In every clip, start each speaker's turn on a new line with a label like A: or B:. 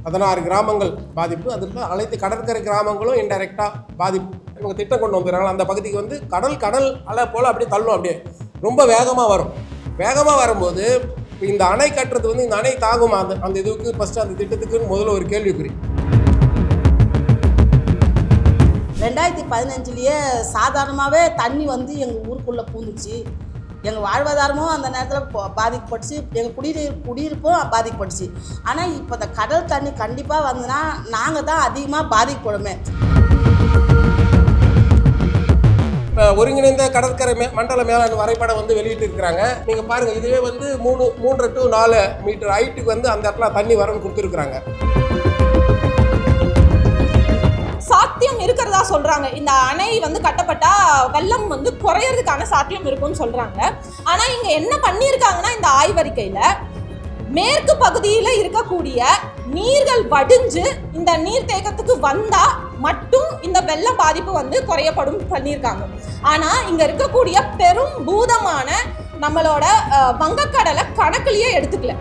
A: 16 கிராமங்கள் பாதிப்பு. அதில் அனைத்து கடற்கரை கிராமங்களும் இன்டைரக்டாக பாதிப்பு. இவங்க திட்டம் கொண்டு வந்துடுறாங்க. அந்த பகுதிக்கு வந்து கடல் அலை போல் அப்படியே தள்ளும், அப்படியே ரொம்ப வேகமாக வரும். வேகமாக வரும்போது இந்த அணை கட்டுறது வந்து இந்த அணை தாங்குமா அந்த இதுக்கு ஃபஸ்ட்டு அந்த திட்டத்துக்குன்னு முதல்ல ஒரு கேள்விக்குறி.
B: 2015 சாதாரணமாகவே தண்ணி வந்து எங்கள் ஊருக்குள்ளே பூந்துச்சு. எங்கள் வாழ்வாதாரமும் அந்த நேரத்தில் பாதிக்கப்பட்டுச்சு, எங்கள் குடியிருப்பும் பாதிக்கப்பட்டுச்சு. ஆனால் இப்போ இந்த கடல் தண்ணி கண்டிப்பாக வந்துன்னா நாங்கள் தான் அதிகமாக பாதிக்கப்படுமே.
A: இப்போ ஒருங்கிணைந்த கடற்கரை மண்டல மேலாண்மை வரைபடம் வந்து வெளியிட்டு இருக்கிறாங்க. நீங்கள் பாருங்கள், இதுவே வந்து 3 to 4 மீட்டர் ஹைட்டுக்கு வந்து அந்த இடத்துல தண்ணி வரன்னு கொடுத்துருக்குறாங்க.
C: சாத்தியம் இருக்கிறதா சொல்றாங்க. இந்த அணை வந்து கட்டப்பட்டா வெள்ளம் வந்து குறையறதுக்கான சாத்தியம் இருக்கும்னு சொல்றாங்க. ஆனா இங்க என்ன பண்ணியிருக்காங்கன்னா, இந்த ஆய்வறிக்கையில மேற்கு பகுதியில இருக்கக்கூடிய நீர்கள் வடிஞ்சு இந்த நீர்த்தேக்கத்துக்கு வந்தா மட்டும் இந்த வெள்ள பாதிப்பு வந்து குறையப்படும் பண்ணியிருக்காங்க. ஆனா இங்க இருக்கக்கூடிய பெரும் பூதமான நம்மளோட வங்கக்கடலை கணக்குலயே எடுத்துக்கல.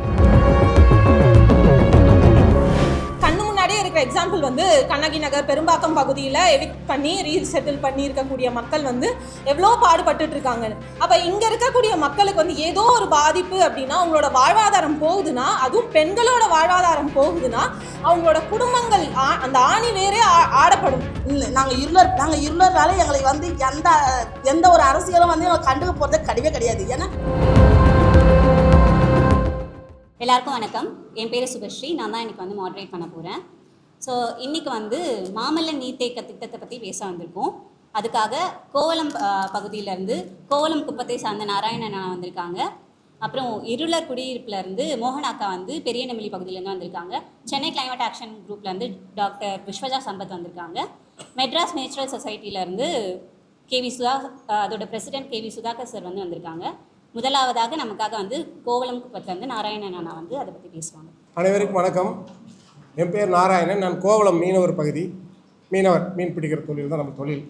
C: இருக்கிற எக்ஸாம்பிள் வந்து கண்ணகி நகர் பெரும்பாக்கம் பகுதியில் எவிக்ட் பண்ணி ரீசெட்டில் பண்ணி இருக்கக்கூடிய மக்கள் வந்து எவ்வளோ பாடுபட்டு இருக்காங்க. அப்போ இங்கே இருக்கக்கூடிய மக்களுக்கு வந்து ஏதோ ஒரு பாதிப்பு அப்படின்னா அவங்களோட வாழ்வாதாரம் போகுதுன்னா, அதுவும் பெண்களோட வாழ்வாதாரம் போகுதுன்னா அவங்களோட குடும்பங்கள் அந்த ஆணி வேறே ஆடப்படும்.
B: நாங்கள் இருளர்னால எங்களுக்கு வந்து எந்த ஒரு அரசியலும் வந்து எங்களுக்கு கண்டுக்க போகிறது கிடையாது. ஏன்னா
D: எல்லாருக்கும் வணக்கம். என் பேர் சுபஸ்ரீ. நான் தான் இன்றைக்கி வந்து மாடரேட் பண்ண போகிறேன். ஸோ இன்றைக்கி வந்து மாமல்ல நீர்த்தேக்க திட்டத்தை பற்றி பேச வந்திருக்கோம். அதுக்காக கோவளம் பகுதியிலேருந்து கோவளம் குப்பத்தை சார்ந்த நாராயணன் வந்திருக்காங்க. அப்புறம் இருளர் குடியிருப்புலேருந்து மோகனாக்கா வந்து பெரிய நெமிலி பகுதியிலேருந்து வந்திருக்காங்க. சென்னை கிளைமேட் ஆக்ஷன் குரூப்லேருந்து டாக்டர் விஸ்வஜா சம்பத் வந்திருக்காங்க. மெட்ராஸ் நேச்சுரல் சொசைட்டிலேருந்து அதோட பிரசிடென்ட் கேவி சுதாகர் சார் வந்து வந்திருக்காங்க. முதலாவதாக நமக்காக வந்து கோவளம் குப்பத்திலேருந்து நாராயணன் அண்ணா வந்து அதை பற்றி பேசுவாங்க.
A: அனைவருக்கும் வணக்கம். என் பேர் நாராயணன். நான் கோவளம் மீனவர் பகுதி. மீன் பிடிக்கிற தொழில் தான் நம்ம தொழில்.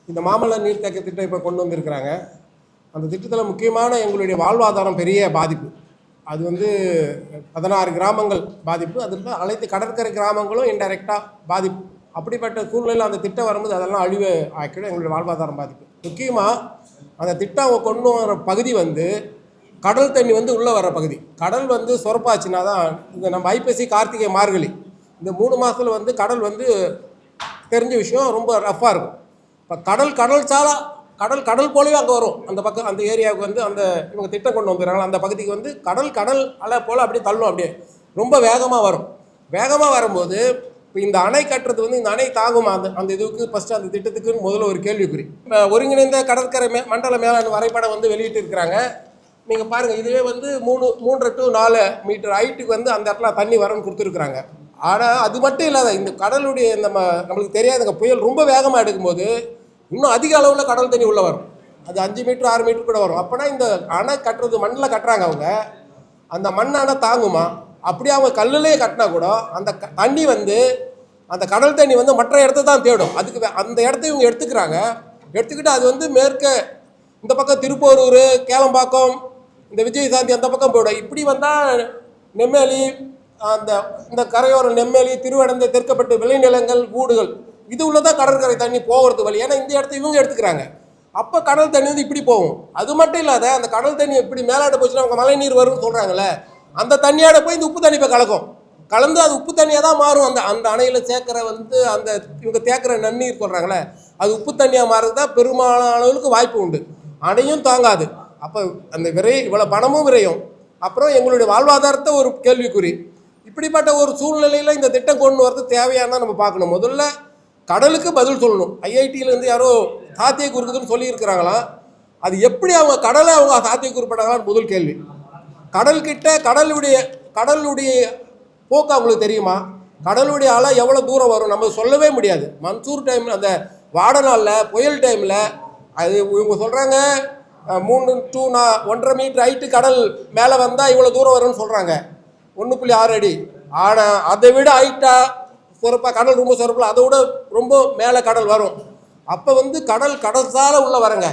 A: இந்த மாமல்ல நீர்த்தேக்க திட்டம் இப்போ கொண்டு வந்திருக்கிறாங்க. அந்த திட்டத்தில் முக்கியமான எங்களுடைய வாழ்வாதாரம் பெரிய பாதிப்பு. அது வந்து 16 கிராமங்கள் பாதிப்பு. அதில் அனைத்து கடற்கரை கிராமங்களும் இன்டைரக்டாக பாதிப்பு. அப்படிப்பட்ட சூழ்நிலையில் அந்த திட்டம் வரும்போது அதெல்லாம் அழிவு ஆக்கிடும். எங்களுடைய வாழ்வாதாரம் பாதிப்பு. முக்கியமாக அந்த திட்டம் கொண்டு வர பகுதி வந்து கடல் தண்ணி வந்து உள்ளே வர பகுதி. கடல் வந்து சொரப்பாச்சுன்னா தான் இந்த நம்ம ஐப்பசி கார்த்திகை மார்கழி இந்த 3 மாதத்தில் வந்து கடல் வந்து தெரிஞ்ச விஷயம் ரொம்ப ரஃப்பாக இருக்கும். இப்போ கடல் போலவே அங்கே வரும். அந்த பக்கம் அந்த ஏரியாவுக்கு வந்து அந்த இவங்க திட்டம் கொண்டு வந்துடுறாங்க. அந்த பகுதிக்கு வந்து கடல் அலை போல் அப்படியே தள்ளும், அப்படியே ரொம்ப வேகமாக வரும். வேகமாக வரும்போது இப்போ இந்த அணை கட்டுறது வந்து இந்த அணை தாங்குமா அந்த இதுக்கு ஃபஸ்ட்டு அந்த திட்டத்துக்குன்னு முதல்ல ஒரு கேள்விக்குறி. இப்போ ஒருங்கிணைந்த கடற்கரை மண்டல மேலாண்மை வரைபடம் வந்து வெளியிட்டு இருக்கிறாங்க. நீங்கள் பாருங்கள், இதுவே வந்து 3 to 4 மீட்டர் ஹைட்டுக்கு வந்து அந்த இடத்துல தண்ணி வரன்னு கொடுத்துருக்குறாங்க. ஆனால் அது மட்டும் இல்லாத இந்த கடலுடைய நம்மளுக்கு தெரியாதுங்க, புயல் ரொம்ப வேகமாக எடுக்கும்போது இன்னும் அதிக அளவில் கடல் தண்ணி உள்ளே வரும். அது 5 மீட்டர் 6 மீட்டர் கூட வரும். அப்போனா இந்த அணை கட்டுறது மண்ணில் கட்டுறாங்க அவங்க, அந்த மண் அணை தாங்குமா? அப்படியே அவங்க கல்லுலேயே கட்டினா கூட அந்த தண்ணி வந்து அந்த கடல் தண்ணி வந்து மற்ற இடத்த தான் தேடும். அதுக்கு அந்த இடத்த இவங்க எடுத்துக்கிட்டு அது வந்து மேற்க இந்த பக்கம் திருப்போரூர், கேளம்பாக்கம், இந்த விஜயசாந்தி அந்த பக்கம் போயிடும். இப்படி வந்தால் நெம்மேலி, இந்த கரையோர நெம்மேலி, திருவடந்தை, தெற்கப்பட்டு விளைநிலங்கள், வீடுகள் இது உள்ளதான் கடற்கரை தண்ணி போகிறது வழி. ஏன்னா இந்த இடத்த இவங்க எடுத்துக்கிறாங்க. அப்போ கடல் தண்ணி வந்து இப்படி போகும். அது மட்டும் இல்லாத அந்த கடல் தண்ணி இப்படி மேலாட போச்சுன்னா அவங்க மழை நீர் வரும்னு சொல்கிறாங்களே, அந்த தண்ணியோட போய் இந்த உப்பு தண்ணி இப்போ கலந்து அது உப்பு தண்ணியாக தான் மாறும். அந்த அணையில் சேர்க்குற வந்து அந்த இவங்க தேக்கிற நன்னீர் சொல்கிறாங்களே, அது உப்பு தண்ணியாக மாறுறது தான் பெரும்பாலான அளவுக்கு வாய்ப்பு உண்டு. அணையும் தாங்காது. அப்போ அந்த இவ்வளோ பணமும் விரையும். அப்புறம் எங்களுடைய வாழ்வாதாரத்தை ஒரு கேள்விக்குறி. இப்படிப்பட்ட ஒரு சூழ்நிலையில் இந்த திட்டம் கொண்டு வரது தேவையானா நம்ம பார்க்கணும். முதல்ல கடலுக்கு பதில் சொல்லணும். ஐஐடியிலேருந்து யாரோ சாத்தியக்கூறுக்குதுன்னு சொல்லியிருக்கிறாங்களாம். அது எப்படி அவங்க கடலை அவங்க சாத்தியக்கூறுப்பட்டாங்களான்னு முதல் கேள்வி. கடலுடைய போக்கு அவங்களுக்கு தெரியுமா? கடலுடைய அலை எவ்வளோ தூரம் வரும் நம்ம சொல்லவே முடியாது. மன்சூர் டைமில் அந்த வாட நாளில் புயல் டைமில் அது இவங்க சொல்கிறாங்க 3 to 1.5 மீட்டர் ஹைட்டு கடல் மேலே வந்தால் இவ்வளோ தூரம் வரும்னு சொல்கிறாங்க, 1.6 அடி. ஆனால் அதை விட ஹைட்டாக சொரப்பாக கடல் ரொம்ப சொரப்பில் அதை விட ரொம்ப மேலே கடல் வரும். அப்போ வந்து கடற்சால உள்ளே வரங்க.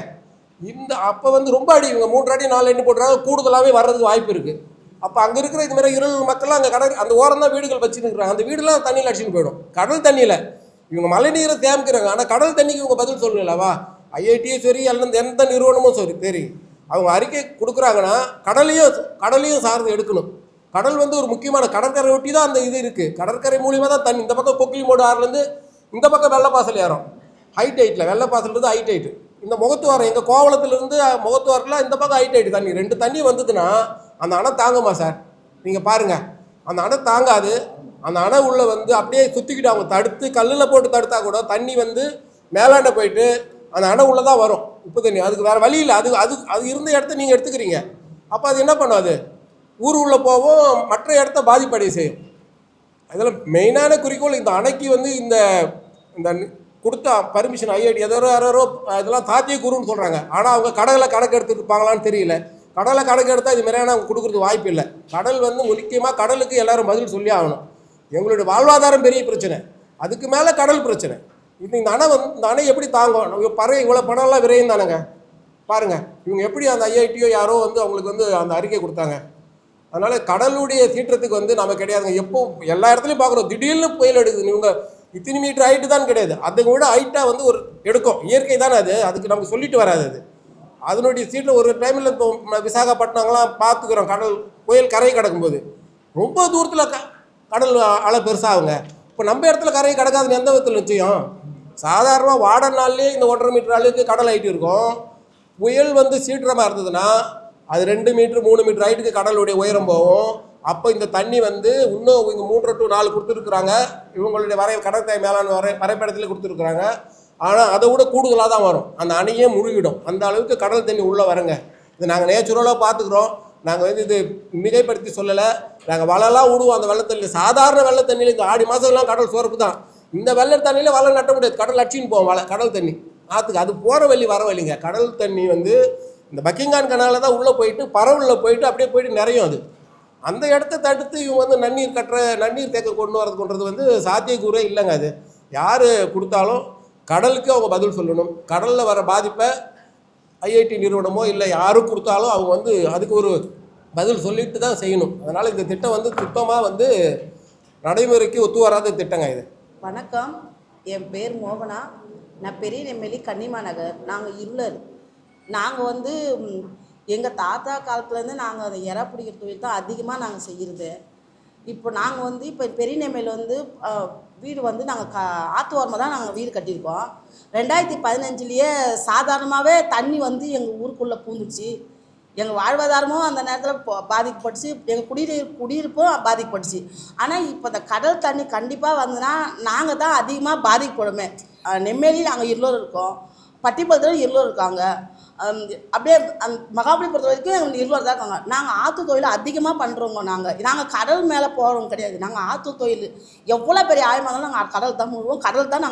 A: அப்போ வந்து ரொம்ப அடி இவங்க 3 அடி 4 அடி போட்டுறாங்க, கூடுதலாகவே வர்றதுக்கு வாய்ப்பு இருக்குது. அப்போ அங்கே இருக்கிற இது மாதிரி இருள் மக்கள்லாம் அங்கே கடல் அந்த ஓரம் தான் வீடுகள் வச்சுன்னு இருக்கிறாங்க. அந்த வீடுலாம் தண்ணியில் அடிச்சுன்னு போயிடும். கடல் தண்ணியில் இவங்க மழை நீரை தேமிக்கிறாங்க. ஆனால் கடல் தண்ணிக்கு இவங்க பதில் சொல்லலவா? ஐஐடியும் சரி அல்லது எந்த நிறுவனமும் சரி தெரியும், அவங்க அறிக்கை கொடுக்குறாங்கன்னா கடலையும் சார்ந்து எடுக்கணும். கடல் வந்து ஒரு முக்கியமான கடற்கரை ஒட்டி தான் அந்த இது இருக்குது. கடற்கரை மூலியமாக தான் தண்ணி இந்த பக்கம் கொக்கிலிமோடு ஆறுலேருந்து இந்த பக்கம் வெள்ளப்பாசல் ஏறும். ஹைடைட்டில் வெள்ளப்பாசல்ன்றது ஹைடைட்டு. இந்த முகத்துவாரம் எங்கள் கோவளத்துலேருந்து முகத்துவாரத்தில் இந்த பக்கம் ஹைடைட்டு தண்ணி. 2 தண்ணி வந்ததுன்னா அந்த அணை தாங்குமா சார்? நீங்கள் பாருங்கள், அந்த அணை தாங்காது. அந்த அணை உள்ளே வந்து அப்படியே சுற்றிக்கிட்டு அவங்க தடுத்து கல்லில் போட்டு தடுத்தா கூட தண்ணி வந்து மேலாண்ட போயிட்டு அந்த அணை உள்ளே தான் வரும் உப்பு தண்ணி. அதுக்கு வேறு வழி இல்லை. அது இருந்த இடத்த நீங்கள் எடுத்துக்கிறீங்க. அப்போ அது என்ன பண்ணும்? அது ஊர் உள்ளே போவோம், மற்ற இடத்த பாதிப்படைய செய்யும். அதில் மெயினான குறிக்கோள் இந்த அணைக்கு வந்து இந்த கொடுத்த பர்மிஷன் ஐஐடி யாரோ இதெல்லாம் சாத்தியக்கூறுன்னு சொல்கிறாங்க. ஆனால் அவங்க கடலை கணக்கு எடுத்துட்டு இருப்பாங்களான்னு தெரியல. கடலை கணக்கு எடுத்தால் இது மாதிரியான அவங்க கொடுக்குறது வாய்ப்பு இல்லை. கடல் வந்து முக்கியமாக கடலுக்கு எல்லோரும் பதில் சொல்லி ஆகணும். எங்களுடைய வாழ்வாதாரம் பெரிய பிரச்சனை, அதுக்கு மேலே கடல் பிரச்சனை. இந்த அணை இந்த அணை எப்படி தாங்கும்? நம்ம இவ்வளோ பணம்லாம் விரையும் தானேங்க. பாருங்கள் இவங்க எப்படி அந்த ஐஐடியோ யாரோ வந்து அவங்களுக்கு வந்து அந்த அறிக்கை கொடுத்தாங்க. அதனால் கடலுடைய சீற்றத்துக்கு வந்து நம்ம கிடையாதுங்க. எப்போ எல்லா இடத்துலையும் பார்க்குறோம், திடீர்னு புயல் எடுக்குது. இவங்க இத்தனை மீட்டர் ஹைட்டு தான் கிடையாது, அதை விட ஹைட்டாக வந்து ஒரு எடுக்கும். இயற்கை தானே அது, அதுக்கு நமக்கு சொல்லிட்டு வராது. அது அதனுடைய சீட்டில் ஒரு டைமில் இப்போ விசாகப்பட்டினங்களாம் பார்த்துக்கிறோம். கடல் புயல் கரை கடக்கும்போது ரொம்ப தூரத்தில் கடல் அலை பெருசாகுங்க. இப்போ நம்ம இடத்துல கரை கடக்காதுன்னு எந்த விதத்தில் நிச்சயம்? சாதாரணமாக வாடர் நாள்லேயே இந்த 1.5 மீட்டர் அளவுக்கு கடல் ஹைட்டு இருக்கும். புயல் வந்து சீற்றமாக இருந்ததுன்னா அது 2 மீட்டர் 3 மீட்டர் ஹைட்டுக்கு கடலுடைய உயரம் போகும். அப்போ இந்த தண்ணி வந்து இன்னும் இவங்க 3 to 4 கொடுத்துருக்குறாங்க. இவங்களுடைய கடற்கரை மேலாண் வரைபடத்தில் கொடுத்துருக்குறாங்க. ஆனால் அதை விட கூடுதலாக தான் வரும். அந்த அணையே முழுகிடும். அந்த அளவுக்கு கடல் தண்ணி உள்ளே வருங்க. இது நாங்கள் நேச்சுரலாக பார்த்துக்குறோம். நாங்கள் வந்து இது மிகைப்படுத்தி சொல்லலை. நாங்கள் வலைலாம் விடுவோம் அந்த வெள்ளத்தண்ணியில். சாதாரண வெள்ள தண்ணியில் இந்த ஆடி மாதம்லாம் கடல் சோர்ப்பு தான். இந்த வெள்ள தண்ணியில் வலை நட்ட முடியாது. கடல் அடிச்சின்னு போவோம் கடல் தண்ணி ஆற்றுக்கு. அது போகிற வழி வர வழிங்க. கடல் தண்ணி வந்து இந்த பக்கிங்கான் கனாலில் தான் உள்ளே போயிட்டு பரவலில் போயிட்டு அப்படியே போயிட்டு நிறையும். அது அந்த இடத்த தடுத்து இவங்க வந்து நன்னீர் தேக்க கொண்டு வரதுன்றது வந்து சாத்தியக்கூறே இல்லைங்க. அது யார் கொடுத்தாலும் கடலுக்கு அவங்க பதில் சொல்லணும். கடலில் வர பாதிப்பை ஐஐடி நிறுவனமோ இல்லை யாரும் கொடுத்தாலும் அவங்க வந்து அதுக்கு ஒரு பதில் சொல்லிட்டு தான் செய்யணும். அதனால் இந்த திட்டம் வந்து சுத்தமாக வந்து நடைமுறைக்கு ஒத்து வராத திட்டங்க இது.
B: வணக்கம், என் பேர் மோகனா. நான் பெரிய நெம்மேலி கன்னிமா நகர். நாங்கள் இருளர். நாங்கள் வந்து எங்கள் தாத்தா காலத்துலேருந்து நாங்கள் அதை இறா பிடிக்கிற தொழில் தான் அதிகமாக நாங்கள் செய்கிறது. இப்போ நாங்கள் வந்து இப்போ பெரிய நெம்மேலியில் வந்து வீடு வந்து நாங்கள் ஆற்றுவாரமாக தான் நாங்கள் வீடு கட்டியிருக்கோம். 2015 சாதாரணமாகவே தண்ணி வந்து எங்கள் ஊருக்குள்ளே பூந்துச்சு. எங்கள் வாழ்வாதாரமும் அந்த நேரத்தில் பாதிக்கப்பட்டுச்சு. எங்கள் குடியிருப்பும் பாதிக்கப்பட்டுச்சு. ஆனால் இப்போ இந்த கடல் தண்ணி கண்டிப்பாக வந்துன்னா நாங்கள் தான் அதிகமாக பாதிக்கப்படுமே. நெம்மேலி நாங்கள் இருளூர் இருக்கோம், பட்டிப்பாளத்தில் இருளூர் இருக்காங்க, அப்படியே மகாபலிபுரத்து வரைக்கும் எங்களுக்கு இருளூர் தான் இருக்காங்க. நாங்கள் ஆற்று தொழில் அதிகமாக பண்ணுறோங்க. நாங்கள் கடல் மேலே போகிறோம் கிடையாது. நாங்கள் ஆற்று தொழில் எவ்வளோ பெரிய ஆழமாக இருந்தாலும் நாங்கள் கடல் தான் முழுவோம். கடல் தான்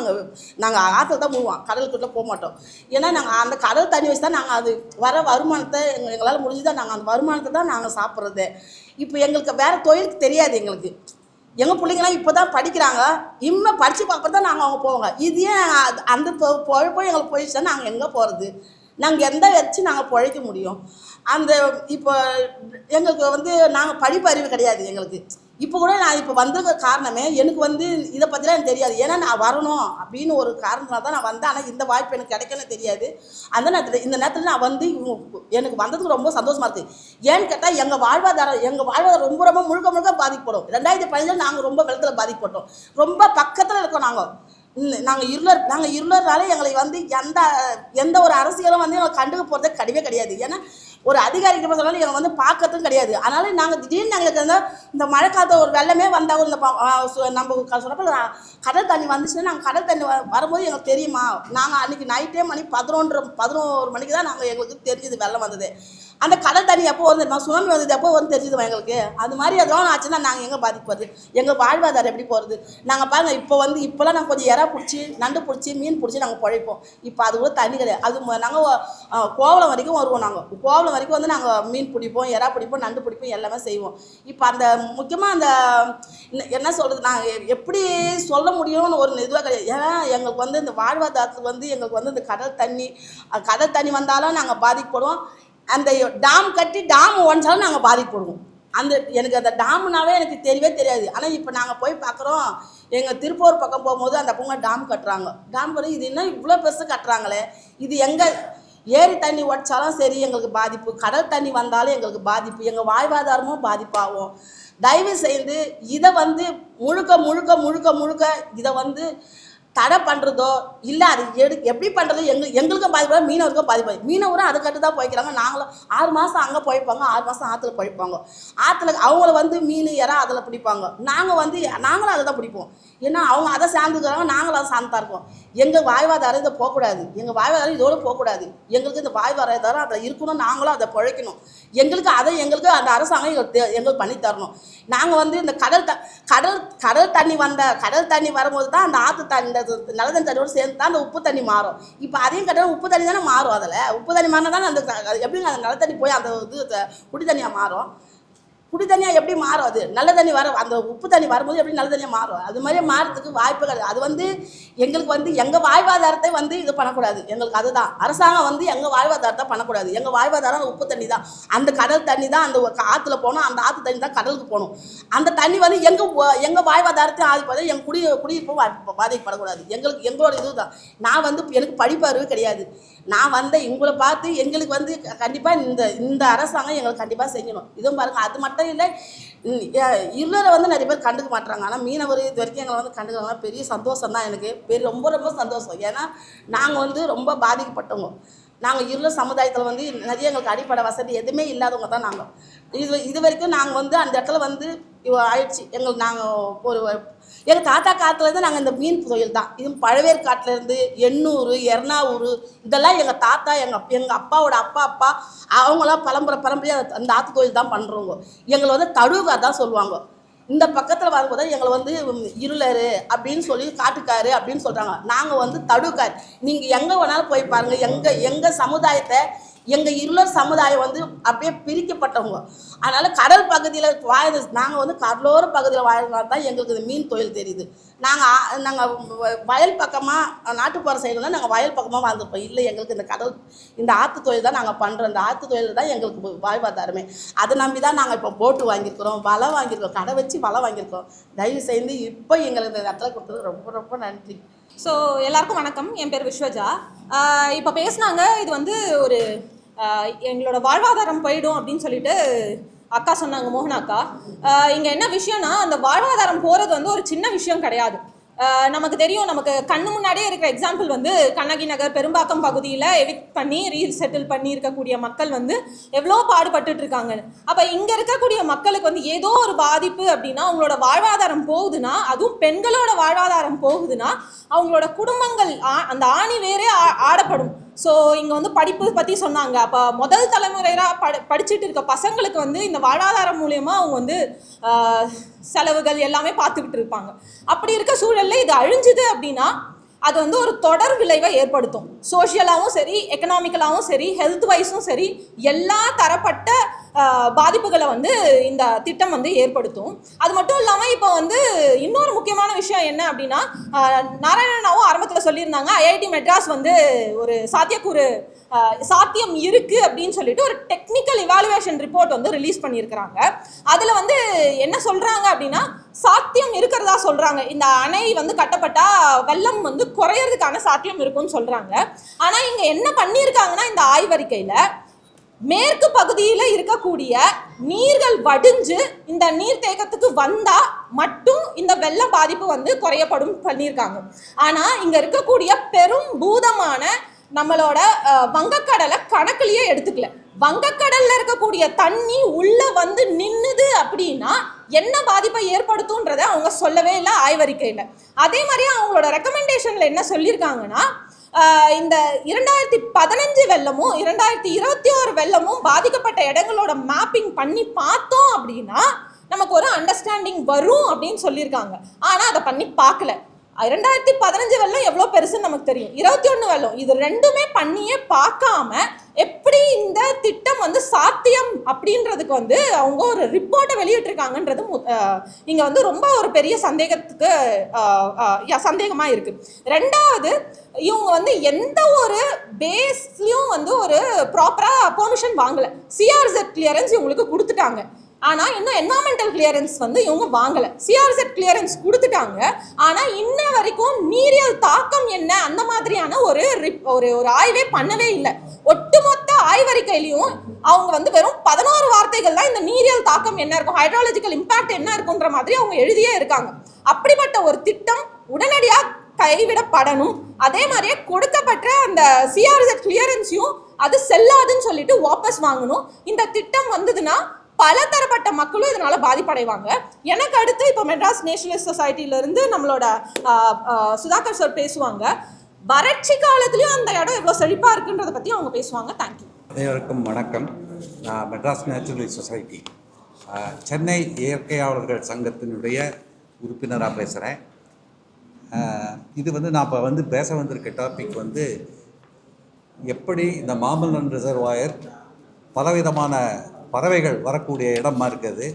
B: நாங்கள் ஆற்றுல தான் முழுவோம். கடலுக்குள்ளே போக மாட்டோம். ஏன்னா நாங்கள் அந்த கடல் தண்ணி வச்சு தான் நாங்கள் அது வர வருமானத்தை எங்களால் முடிஞ்சு தான் நாங்கள் அந்த வருமானத்தை தான் நாங்கள் சாப்பிட்றது. இப்போ எங்களுக்கு வேறு தொழிலுக்கு தெரியாது. எங்கள் பிள்ளைங்களாம் இப்போ தான் படிக்கிறாங்க. இன்னும் படித்து பார்ப்ப தான் நாங்கள் அவங்க போவாங்க. இதே அந்த பொழப்போ எங்களுக்கு போயிடுச்சுன்னா நாங்கள் எங்கே போகிறது? நாங்கள் எந்த வச்சு நாங்கள் பிழைக்க முடியும்? இப்போ எங்களுக்கு வந்து நாங்கள் படிப்பறிவு கிடையாது எங்களுக்கு. இப்போ கூட நான் இப்போ வந்த காரணமே எனக்கு வந்து இதை பற்றிலாம் எனக்கு தெரியாது. ஏன்னா நான் வரணும் அப்படின்னு ஒரு காரணத்தினால தான் நான் வந்தேன். ஆனால் இந்த வாய்ப்பு எனக்கு கிடைக்கன்னு தெரியாது. அந்த இந்த நேரத்தில் நான் வந்து எனக்கு வந்ததுக்கு ரொம்ப சந்தோஷமாக இருக்குது. ஏன்னு கேட்டால் எங்கள் வாழ்வாதாரம் ரொம்ப ரொம்ப முழுக்க பாதிக்கப்படும். 2015 நாங்கள் ரொம்ப வெள்ளத்தில் பாதிக்கப்பட்டோம். ரொம்ப பக்கத்தில் இருக்கோம். நாங்கள் இருளர்னாலே எங்களை வந்து எந்த ஒரு அரசியலும் வந்து எங்களை கண்டுக்க போகிறதே கிடையாது. ஏன்னா ஒரு அதிகாரிகிட்ட சொன்னாலும் எங்களை வந்து பார்க்கறதும் கிடையாது. அதனால நாங்கள் திடீர்னு எங்களுக்கு இந்த மழை காலத்தில் ஒரு வெள்ளமே வந்தால் இந்த நம்ம சொன்னப்போ கடல் தண்ணி வந்துச்சுன்னா நாங்கள் கடல் தண்ணி வரும்போது எங்களுக்கு தெரியுமா? நாங்கள் அன்றைக்கி நைட்டே மணி 11 மணிக்கு தான் எங்களுக்கு தெரிஞ்சது வெள்ளம் வந்தது. அந்த கடல் தண்ணி எப்போ வந்து சுனாமி வந்தது எப்போ வந்து தெரிஞ்சுது எங்களுக்கு. அது மாதிரி எதோன்னு ஆச்சுன்னா நாங்கள் எங்கே பாதிப்பது? எங்கள் வாழ்வாதாரம் எப்படி போகிறது? நாங்கள் பாருங்கள் இப்போலாம் நாங்கள் கொஞ்சம் இறா பிடிச்சி நண்டு பிடிச்சி மீன் பிடிச்சி நாங்கள் பிழைப்போம். இப்போ அது கூட தண்ணி கிடையாது. அது நாங்கள் கோவளம் வரைக்கும் வருவோம். நாங்கள் கோவளம் வரைக்கும் வந்து நாங்கள் மீன் பிடிப்போம், இறா பிடிப்போம், நண்டு பிடிப்போம், எல்லாமே செய்வோம். இப்போ முக்கியமாக என்ன சொல்கிறது, நாங்கள் எப்படி சொல்ல முடியும்னு ஒரு இதுவாக கிடையாது. ஏன்னா எங்களுக்கு வந்து இந்த வாழ்வாதாரத்துக்கு வந்து எங்களுக்கு வந்து இந்த கடல் தண்ணி வந்தாலும் நாங்கள் பாதிக்கப்படுவோம். அந்த டாம் கட்டி டாம் உடஞ்சாலும் நாங்கள் பாதிக்கப்படுவோம். எனக்கு அந்த டேம்னாவே எனக்கு தெரியவே தெரியாது. ஆனால் இப்போ நாங்கள் போய் பார்க்குறோம், எங்கள் திருப்பூர் பக்கம் போகும்போது அந்த பக்கம் டேம் கட்டுறாங்க. டேம் பண்ணி இது என்ன இவ்வளோ பெருசு கட்டுறாங்களே, இது எங்கே ஏரி தண்ணி உடச்சாலும் சரி எங்களுக்கு பாதிப்பு, கடல் தண்ணி வந்தாலும் எங்களுக்கு பாதிப்பு, எங்கள் வாழ்வாதாரமும் பாதிப்பாகும். தயவு செய்து இதை வந்து முழுக்க முழுக்க முழுக்க முழுக்க இதை வந்து தடை பண்ணுறதோ இல்லை அது எப்படி பண்ணுறதோ எங்களுக்கும் பாதிப்பாக, மீனவருக்கும் பாதிப்பாக. மீனவரும் அதை கட்டு தான் போய்க்கிறாங்க. நாங்களும் 6 மாதம் அங்கே போய்ப்பாங்க, 6 மாதம் ஆற்றுல போய்ப்பாங்க. ஆற்றுல அவங்கள வந்து மீன் இறா அதில் பிடிப்பாங்க. நாங்களும் அதை தான் பிடிப்போம். ஏன்னா அவங்க அதை சார்ந்துக்கிறாங்க, நாங்களும் அதை சார்ந்தா இருக்கோம். எங்கள் வாழ்வாதாரம் இதை போகக்கூடாது, எங்கள் வாழ்வாதாரம் இதோடு போகக்கூடாது. எங்களுக்கு இந்த வாழ்வாதாரம் அதில் இருக்கணும், நாங்களும் அதை பிழைக்கணும். எங்களுக்கு அந்த அரசாங்கம் எங்களுக்கு பண்ணித்தரணும். நாங்கள் வந்து இந்த கடல் தண்ணி வரும்போது தான் அந்த ஆற்று தண்ணி நல்லதண்ணி தண்ணியோடு சேர்ந்து தான் அந்த உப்பு தண்ணி மாறும். இப்போ அதையும் கட்டணும், உப்பு தண்ணி தானே மாறும். அதில் உப்பு தண்ணி மாறினா தானே அந்த எப்படிங்க அந்த நல்ல தண்ணி போய் அந்த இது குடி தண்ணியாக மாறும். குடி தண்ணியாக எப்படி மாறும்? அது நல்ல தண்ணி அந்த உப்பு தண்ணி வரும்போது எப்படி நல்ல தண்ணியாக மாறும்? அது மாதிரி மாறதுக்கு வாய்ப்புகள். அது வந்து எங்களுக்கு வந்து எங்கள் வாழ்வாதாரத்தை வந்து இது பண்ணக்கூடாது. எங்களுக்கு அதுதான் அரசாங்கம் வந்து எங்கள் வாழ்வாதாரத்தை பண்ணக்கூடாது. எங்கள் வாழ்வாதாரம் அந்த உப்பு தண்ணி தான், அந்த கடல் தண்ணி தான், அந்த ஆற்றுல போகணும், அந்த ஆற்று தண்ணி தான் கடலுக்கு போகணும். அந்த தண்ணி வந்து எங்கள் வாழ்வாதாரத்தையும் ஆதிப்பதை எங்கள் குடியிருப்பும் பாதிக்கப்படக்கூடாது. எங்களோட இது தான். நான் வந்து எனக்கு படிப்பறிவு கிடையாது. நான் இவங்களை பார்த்து எங்களுக்கு வந்து கண்டிப்பாக இந்த அரசாங்கம் எங்களுக்கு கண்டிப்பாக செய்யணும். இதுவும் பாருங்கள், அது மட்டும் இல்லை, இருளரை வந்து நிறைய பேர் கண்டுக்க மாட்டுறாங்க. ஆனால் மீனவர் இது வரைக்கும் எங்களை வந்து கண்டுக்கிறாங்க. பெரிய சந்தோஷம் தான் எனக்கு, ரொம்ப ரொம்ப சந்தோஷம். ஏன்னா நாங்கள் வந்து ரொம்ப பாதிக்கப்பட்டவங்க. நாங்கள் இருளர் சமுதாயத்தில் வந்து நிறைய எங்களுக்கு அடிப்படை வசதி எதுவுமே இல்லாதவங்க தான் நாங்கள். இது வரைக்கும் நாங்கள் வந்து அந்த இடத்துல வந்து ஆயிடுச்சு எங்கள் தாத்தா காலத்துலேருந்து நாங்கள் இந்த மீன் தொழில் தான். இது பழவேர் காட்டிலேருந்து எண்ணூர், எர்ணாவூர் இதெல்லாம் எங்கள் தாத்தா, எங்கள் அப்பாவோட அப்பா அவங்களாம் பரம்பரையாக அந்த ஆற்று தொழில் தான் பண்ணுறவங்க. எங்களை வந்து தடுகா தான் சொல்லுவாங்க. இந்த பக்கத்தில் வரும்போது எங்களை வந்து இருளர் அப்படின்னு சொல்லி காட்டுக்காரு அப்படின்னு சொல்கிறாங்க. நாங்கள் வந்து தடுக்கார். நீங்கள் எங்கே வேணாலும் போய் பாருங்கள், எங்கள் சமுதாயத்தை, எங்கள் இருளர் சமுதாயம் வந்து அப்படியே பிரிக்கப்பட்டவங்க. அதனால் கடல் பகுதியில் நாங்கள் வந்து கடலோர பகுதியில் வாழ்றதுனால தான் எங்களுக்கு இந்த மீன் தொழில் தெரியுது. நாங்கள் வயல் பக்கமாக நாட்டுப்புற சைடுலாம் நாங்கள் வயல் பக்கமாக வாழ்ந்துருப்போம். இல்லை, எங்களுக்கு இந்த ஆற்று தொழில் தான் நாங்கள் பண்ணுறோம். இந்த ஆற்று தொழில் தான் எங்களுக்கு வாழ்வாதாரமே. அதை நம்பி தான் நாங்கள் இப்போ போட்டு வாங்கியிருக்கிறோம், வலை வாங்கியிருக்கோம், கடை வச்சு வலை வாங்கியிருக்கோம். தயவு செய்து இப்போ எங்களுக்கு இந்த இடத்துல கொடுத்தது ரொம்ப ரொம்ப நன்றி.
C: ஸோ எல்லாருக்கும் வணக்கம். என் பேர் விஸ்வஜா. இப்போ பேசுனாங்க, இது வந்து ஒரு எங்களோட வாழ்வாதாரம் போயிடும் அப்படின்னு சொல்லிட்டு அக்கா சொன்னாங்க, மோகனா அக்கா. இங்கே என்ன விஷயம்னா, அந்த வாழ்வாதாரம் போகிறது வந்து ஒரு சின்ன விஷயம் கிடையாது. நமக்கு தெரியும், நமக்கு கண்ணு முன்னாடியே இருக்கிற எக்ஸாம்பிள் வந்து கண்ணகி நகர், பெரும்பாக்கம் பகுதியில் எவிக்ட் பண்ணி ரீசெட்டில் பண்ணி இருக்கக்கூடிய மக்கள் வந்து எவ்வளோ பாடுபட்டுட்டு இருக்காங்க. அப்போ இங்கே இருக்கக்கூடிய மக்களுக்கு வந்து ஏதோ ஒரு பாதிப்பு அப்படின்னா, அவங்களோட வாழ்வாதாரம் போகுதுன்னா, அதுவும் பெண்களோட வாழ்வாதாரம் போகுதுன்னா, அவங்களோட குடும்பங்கள் அந்த ஆணி வேறே ஆடப்படும். ஸோ இங்கே வந்து படிப்பு பற்றி சொன்னாங்க. அப்போ முதல் தலைமுறையாக படிச்சுட்டு இருக்க பசங்களுக்கு வந்து இந்த வாழ்வாதாரம் மூலயமா அவங்க வந்து செலவுகள் எல்லாமே பார்த்துக்கிட்டு இருப்பாங்க. அப்படி இருக்க சூழலில் இது அழிஞ்சுது அப்படின்னா அது வந்து ஒரு தொடர் விளைவை ஏற்படுத்தும். சோஷியலாகவும் சரி, எக்கனாமிக்கலாகவும் சரி, ஹெல்த் வைஸும் சரி, எல்லா தரப்பட்ட பாதிப்புகளை வந்து இந்த திட்டம் வந்து ஏற்படுத்தும். அது மட்டும் இல்லாமல் இப்போ வந்து இன்னொரு முக்கியமான விஷயம் என்ன அப்படின்னா, நாராயணனாவும் ஆரம்பத்தில் சொல்லியிருந்தாங்க, ஐஐடி மெட்ராஸ் வந்து ஒரு சாத்தியம் இருக்குது அப்படின்னு சொல்லிட்டு ஒரு டெக்னிக்கல் இவாலுவேஷன் ரிப்போர்ட் வந்து ரிலீஸ் பண்ணியிருக்கிறாங்க. அதில் வந்து என்ன சொல்கிறாங்க அப்படின்னா, சாத்தியம் இருக்கிறதா சொல்கிறாங்க. இந்த அணை வந்து கட்டப்பட்டால் வெள்ளம் வந்து குறையிறதுக்கான சாத்தியம் இருக்குன்னு சொல்கிறாங்க. ஆனால் இங்கே என்ன பண்ணியிருக்காங்கன்னா, இந்த ஆய்வறிக்கையில் மேற்கு பகுதியில் இருக்கக்கூடிய நீர்கள் வடிஞ்சு இந்த நீர்த்தேக்கத்துக்கு வந்தால் மட்டும் இந்த வெள்ள பாதிப்பு வந்து குறையப்படும் பண்ணியிருக்காங்க. ஆனால் இங்கே இருக்கக்கூடிய பெரும் பூதமான நம்மளோட வங்கக்கடலை கணக்குலயே எடுத்துக்கல. வங்கக்கடல்ல இருக்கக்கூடிய தண்ணி உள்ள வந்து நின்னுது அப்படின்னா என்ன பாதிப்பை ஏற்படுத்தும்ன்றத அவங்க சொல்லவே இல்லை ஆய்வறிக்கையில். அதே மாதிரி அவங்களோட ரெக்கமெண்டேஷன்ல என்ன சொல்லியிருக்காங்கன்னா, இந்த 2015 வெள்ளமும் 2021 வெள்ளமும் பாதிக்கப்பட்ட இடங்களோட மேப்பிங் பண்ணி பார்த்தோம் அப்படின்னா நமக்கு ஒரு அண்டர்ஸ்டாண்டிங் வரும் அப்படின்னு சொல்லியிருக்காங்க. ஆனால் அதை பண்ணி பார்க்கல. 2015 வெள்ளம் எவ்வளோ பெருசுன்னு நமக்கு தெரியும், 21 வெள்ளம், இது ரெண்டுமே பண்ணியே பார்க்காம எப்படி இந்த திட்டம் வந்து சாத்தியம் அப்படின்றதுக்கு வந்து அவங்க ஒரு ரிப்போர்ட்டை வெளியிட்டிருக்காங்கன்றது இங்கே வந்து ரொம்ப ஒரு பெரிய சந்தேகமாக இருக்குது. ரெண்டாவது, இவங்க வந்து எந்த ஒரு பேஸ்லையும் வந்து ஒரு ப்ராப்பராக பெர்மிஷன் வாங்கலை. சிஆர்செட் கிளியரன்ஸ் இவங்களுக்கு கொடுத்துட்டாங்க. ஆனால் இன்னும் என்வரான்மெண்டல் கிளியரன்ஸ் வந்து இவங்க வாங்கலை. சிஆர்இசட் கிளியரன்ஸ் கொடுத்துட்டாங்க, ஆனால் இன்ன வரைக்கும் நீரியல் தாக்கம் என்ன அந்த மாதிரியான ஒரு ஒரு ஆய்வே பண்ணவே இல்லை. ஒட்டுமொத்த ஆய்வறிக்கையிலையும் அவங்க வந்து வெறும் 11 வார்த்தைகள் தான் இந்த நீரியல் தாக்கம் என்ன இருக்கும், ஹைட்ராலஜிக்கல் இம்பாக்ட் என்ன இருக்குன்ற மாதிரி அவங்க எழுதியே இருக்காங்க. அப்படிப்பட்ட ஒரு திட்டம் உடனடியாக கைவிடப்படணும். அதே மாதிரியே கொடுக்கப்பட்ட அந்த சிஆர்இசட் கிளியரன்ஸையும் அது செல்லாதுன்னு சொல்லிட்டு வாபஸ் வாங்கணும். இந்த திட்டம் வந்ததுன்னா பல தரப்பட்ட மக்களும் இதனால பாதிப்படைவாங்க. எனக்கு அடுத்து இப்போ மெட்ராஸ் நேஷனலிஸ்ட் சொசைட்டியிலேருந்து நம்மளோட சுதாகர் சார் பேசுவாங்க. வறட்சி காலத்துலேயும் அந்த இடம் எவ்வளோ செழிப்பாக இருக்குன்றதை பற்றி அவங்க பேசுவாங்க. தேங்க்யூ.
E: அனைவருக்கும் வணக்கம். நான் மெட்ராஸ் நேச்சுரலிஸ்ட் சொசைட்டி சென்னை இயற்கையாளர்கள் சங்கத்தினுடைய உறுப்பினராக பேசுகிறேன். இது வந்து நான் இப்போ வந்து பேச வந்திருக்க டாபிக் வந்து எப்படி இந்த மாமல்லன் ரிசர்வாயர் பலவிதமான பறவைகள் வரக்கூடிய இடமா இருக்குது,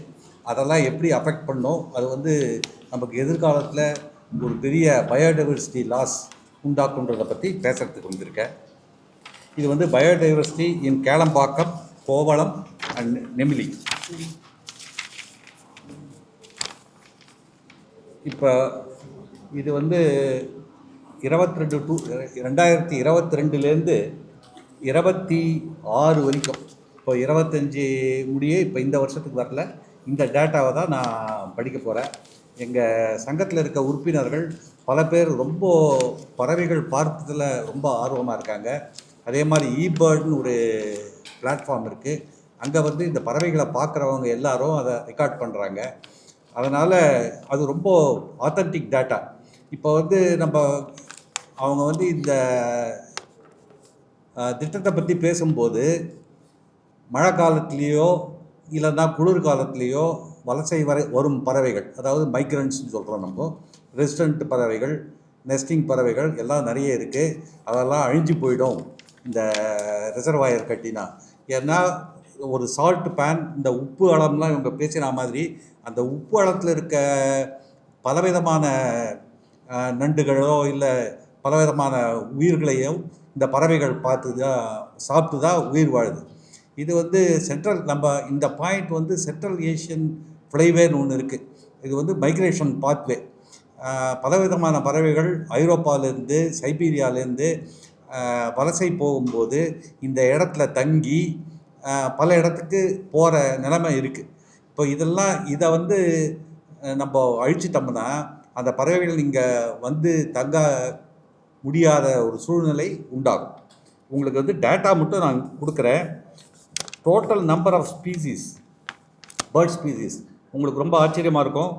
E: அதெல்லாம் எப்படி அஃபெக்ட் பண்ணும், அது வந்து நமக்கு எதிர்காலத்தில் ஒரு பெரிய பயோடைவர்சிட்டி லாஸ் உண்டாக்குன்றதை பற்றி பேசுகிறதுக்கு வந்திருக்கேன். இது வந்து biodiversity in Kelambakkam, Kovalam and Nemili. இப்போ இது வந்து 2022லேருந்து 26 வரைக்கும், இப்போ 25 முடியே இப்போ இந்த வருஷத்துக்கு வரல, இந்த டேட்டாவை தான் நான் படிக்க போகிறேன். எங்கள் சங்கத்தில் இருக்க உறுப்பினர்கள் பல பேர் ரொம்ப பறவைகள் பார்ப்பதில் ரொம்ப ஆர்வமாக இருக்காங்க. அதே மாதிரி eBirdனு ஒரு பிளாட்ஃபார்ம் இருக்குது, அங்கே வந்து இந்த பறவைகளை பார்க்குறவங்க எல்லாரும் அதை ரெக்கார்ட் பண்ணுறாங்க. அதனால் அது ரொம்ப ஆத்தென்டிக் டேட்டா. இப்போ வந்து அவங்க வந்து இந்த திட்டத்தை பற்றி பேசும்போது மழை காலத்துலேயோ இல்லைன்னா குளிர் காலத்துலேயோ வலசை வரும் பறவைகள், அதாவது மைக்ரண்ட்ஸ்னு சொல்கிறோம் நம்ம, ரெசிடென்ட் பறவைகள், நெஸ்டிங் பறவைகள் எல்லாம் நிறைய இருக்குது. அதெல்லாம் அழிஞ்சு போயிடும் இந்த ரிசர்வாயர் கட்டினா. ஏன்னா ஒரு சால்ட் பேன், இந்த உப்பு அளம்லாம் இவங்க பேசின மாதிரி அந்த உப்பு அளத்தில் இருக்க பலவிதமான நண்டுகளோ இல்லை பலவிதமான உயிர்களையும் இந்த பறவைகள் சாப்பிட்டு தான் உயிர் வாழுது. இது வந்து சென்ட்ரல், நம்ம இந்த பாயிண்ட் வந்து சென்ட்ரல் ஏஷியன் ஃப்ளைவேன்னு ஒன்று இருக்குது. இது வந்து மைக்ரேஷன் பாத்வே. பலவிதமான பறவைகள் ஐரோப்பாவிலேருந்து சைபீரியாவிலேருந்து வலசை போகும்போது இந்த இடத்துல தங்கி பல இடத்துக்கு போகிற நிலைமை இருக்குது. இப்போ இதை வந்து நம்ம அழிச்சிட்டோம்னா அந்த பறவைகள் இங்கே வந்து தங்க முடியாத ஒரு சூழ்நிலை உண்டாகும். உங்களுக்கு வந்து டேட்டா மட்டும் நான் கொடுக்குறேன். Total number of species, bird species உங்களுக்கு ரொம்ப ஆச்சரியமாக இருக்கும்.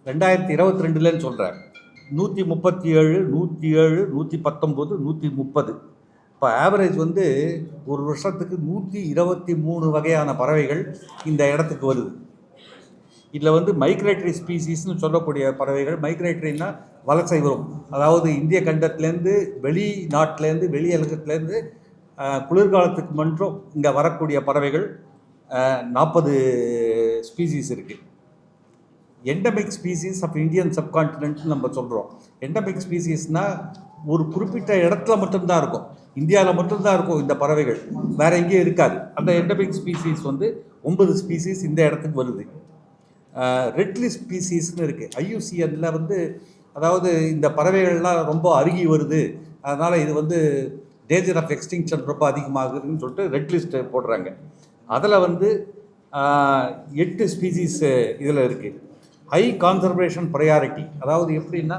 E: 2022லேன்னு சொல்கிறேன், 137, 107, 119, 130. இப்போ ஆவரேஜ் வந்து ஒரு வருஷத்துக்கு 123 வகையான பறவைகள் இந்த இடத்துக்கு வருது. இதில் வந்து மைக்ரேட்டரி ஸ்பீசிஸ்னு சொல்லக்கூடிய பறவைகள், மைக்ரேட்டரின்னா வலசை வரும், அதாவது இந்திய கண்டத்துலேருந்து வெளிநாட்டிலேருந்து வெளியலகத்துலேருந்து குளிர்காலத்துக்கு மட்டும் இங்கே வரக்கூடிய பறவைகள் 40 ஸ்பீசிஸ் இருக்குது. எண்டமிக் ஸ்பீசிஸ் ஆஃப் இந்தியன் சப்கான்டினென்ட்னு நம்ம சொல்கிறோம். எண்டமிக் ஸ்பீசிஸ்னால் ஒரு குறிப்பிட்ட இடத்துல மட்டும்தான் இருக்கும், இந்தியாவில் மட்டும்தான் இருக்கும் இந்த பறவைகள், வேறு எங்கேயும் இருக்காது. அந்த எண்டமிக் ஸ்பீசிஸ் வந்து 9 ஸ்பீசிஸ் இந்த இடத்துக்கு வருது. ரெட்லிஸ்ட் ஸ்பீசிஸ்னு இருக்குது ஐயூசிஎனில் வந்து, அதாவது இந்த பறவைகள்லாம் ரொம்ப அருகி வருது, அதனால் இது வந்து டேஞ்சர் ஆஃப் எக்ஸ்டிங்ஷன் ரொம்ப அதிகமாகுதுன்னு சொல்லிட்டு ரெட் லிஸ்ட்டு போடுறாங்க. அதில் வந்து 8 ஸ்பீசிஸ் இதில் இருக்குது. ஹை கான்சர்வேஷன் ப்ரையாரிட்டி, அதாவது எப்படின்னா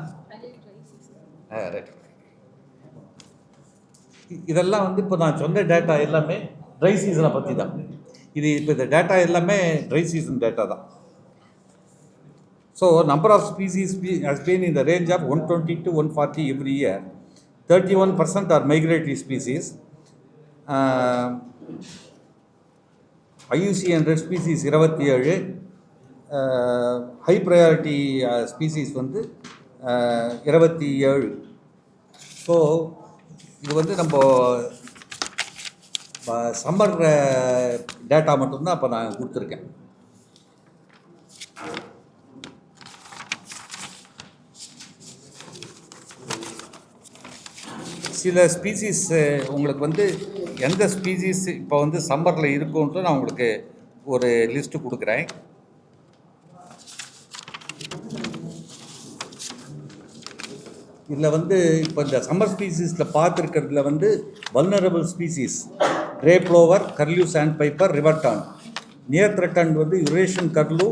E: இதெல்லாம் வந்து இப்போ நான் சொன்ன டேட்டா எல்லாமே ட்ரை சீசனை பற்றி தான். இப்போ இந்த டேட்டா எல்லாமே ட்ரை சீசன் டேட்டா தான். So number of species has been in the range of 120 to 140 every year. 31% are migratory species. IUCN red species 27, high priority species வந்து 27. ஸோ இது வந்து நம்ம சம்மர் டேட்டா மட்டும்தான் இப்போ நான் கொடுத்துருக்கேன். சில ஸ்பீசிஸ் உங்களுக்கு வந்து எந்த ஸ்பீசிஸ் இப்போ வந்து சம்மரில் இருக்குன்ட்டு நான் உங்களுக்கு ஒரு லிஸ்ட்டு கொடுக்குறேன். இதில் வந்து இப்போ இந்த சம்மர் ஸ்பீசிஸில் பார்த்துருக்கிறதுல வந்து vulnerable species grey plover, curlew sandpiper, river tern. Near threatened வந்து Eurasian curlew,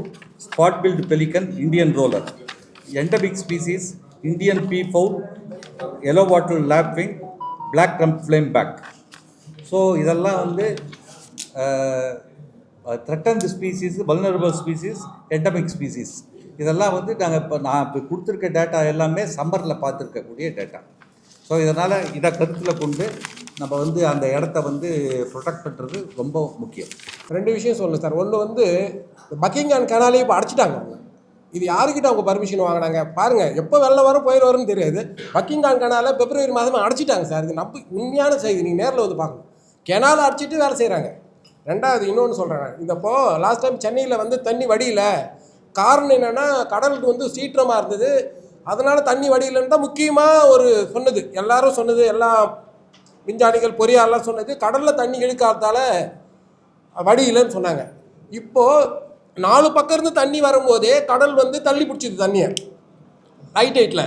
E: spot billed pelican, Indian roller. Endemic species Indian peafowl, yellow wattled lapwing, black rumped flameback. So இதெல்லாம் வந்து threatened species, vulnerable species, endemic species. இதெல்லாம் வந்து நான் இப்போ கொடுத்துருக்க data எல்லாமே சம்மரில் பார்த்துருக்கக்கூடிய டேட்டா. ஸோ இதனால் இதை கருத்தில் கொண்டு நம்ம வந்து அந்த இடத்த வந்து ப்ரொடெக்ட் பண்ணுறது ரொம்ப முக்கியம்.
A: 2 விஷயம் சொல்லணும் சார். ஒன்று வந்து பக்கிங்ஹாம் கனாலே இப்போ அடைச்சிட்டாங்க. இது யாருக்கிட்ட அவங்க பர்மிஷன் வாங்கினாங்க பாருங்கள். எப்போ வெள்ளம் வரும் புயல் வரும்னு தெரியாது. பக்கிங்ஹாம் கனாலை பிப்ரவரி மாதமே அடைச்சிட்டாங்க சார். இது உண்மையான செய்தி. நீங்கள் நேரில் வந்து பார்க்கணும். கெனாலை அடிச்சிட்டு வேலை செய்கிறாங்க. 2வது இன்னொன்று சொல்கிறேன். இந்த லாஸ்ட் டைம் சென்னையில் வந்து தண்ணி வடியல. காரணம் என்னென்னா கடலுக்கு வந்து சீற்றமாக இருந்தது, அதனால் தண்ணி வடியலன்னு தான் முக்கியமாக ஒரு சொன்னது. எல்லாரும் சொன்னது, எல்லா விஞ்ஞானிகள் பொறியாளர்லாம் சொன்னது கடலில் தண்ணி இழுக்காததால் வடியலன்னு சொன்னாங்க. இப்போது 4 பக்கம் இருந்து தண்ணி வரும்போதே கடல் வந்து தள்ளி பிடிச்சிது தண்ணியை ஹைடைட்டில்.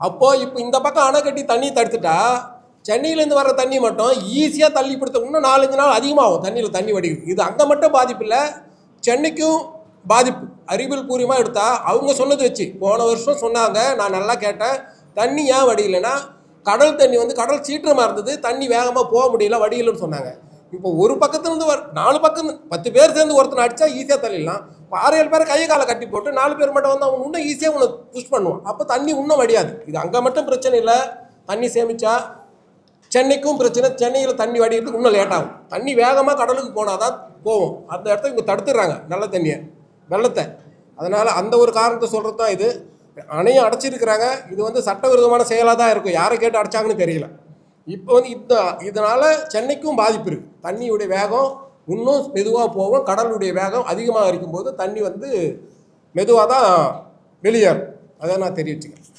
A: அப்போது இப்போ இந்த பக்கம் அணை கட்டி தண்ணி தடுத்துட்டா சென்னையிலேருந்து வர்ற தண்ணி மட்டும் ஈஸியாக தள்ளி பிடித்த இன்னும் 4-5 நாள் அதிகமாகும் தண்ணியில் தண்ணி வடிக்குது. இது அங்கே மட்டும் பாதிப்பு இல்லை, சென்னைக்கும் பாதிப்பு. அறிவியல் பூர்வமாக எடுத்தால் அவங்க சொன்னது வச்சு போன வருஷம் சொன்னாங்க, நான் நல்லா கேட்டேன். தண்ணி ஏன் வடியலைன்னா கடல் தண்ணி வந்து கடல் சீற்றமாக இருந்தது, தண்ணி வேகமாக போக முடியல, வடியலன்னு சொன்னாங்க. இப்போ ஒரு பக்கத்துலேருந்து 4 பக்கம் 10 பேர் சேர்ந்து ஒருத்தனை அடித்தா ஈஸியாக தள்ளிடலாம். 6-7 பேரை கையை காலை கட்டி போட்டு 4 பேர் மட்டும் வந்து அவன் இன்னும் ஈஸியாக உன்னை புஷ் பண்ணுவான். அப்போ தண்ணி இன்னும் வடியாது. இது அங்கே மட்டும் பிரச்சனை இல்லை. தண்ணி சேமித்தா சென்னைக்கும் பிரச்சனை. சென்னையில் தண்ணி வடிகிறதுக்கு இன்னும் லேட்டாகும். தண்ணி வேகமாக கடலுக்கு போனால் தான் போவோம். அந்த இடத்த இங்கே தடுத்துடுறாங்க நல்ல தண்ணியை, வெள்ளத்தை. அதனால் அந்த ஒரு காரணத்தை சொல்கிறது தான் இது. அணையும் அடைச்சிருக்கிறாங்க. இது வந்து சட்டவிரோதமான செயலாக தான் இருக்கும். யாரை கேட்டு அடைச்சாங்கன்னு தெரியல. இப்போ வந்து இதனால் சென்னைக்கும் பாதிப்பு இருக்குது. தண்ணியுடைய வேகம் இன்னும் மெதுவாக போகும். கடலுடைய வேகம் அதிகமாக இருக்கும்போது தண்ணி வந்து மெதுவாக தான் வெளியேறும். அதை நான் தெரிவிச்சுக்கிறேன்.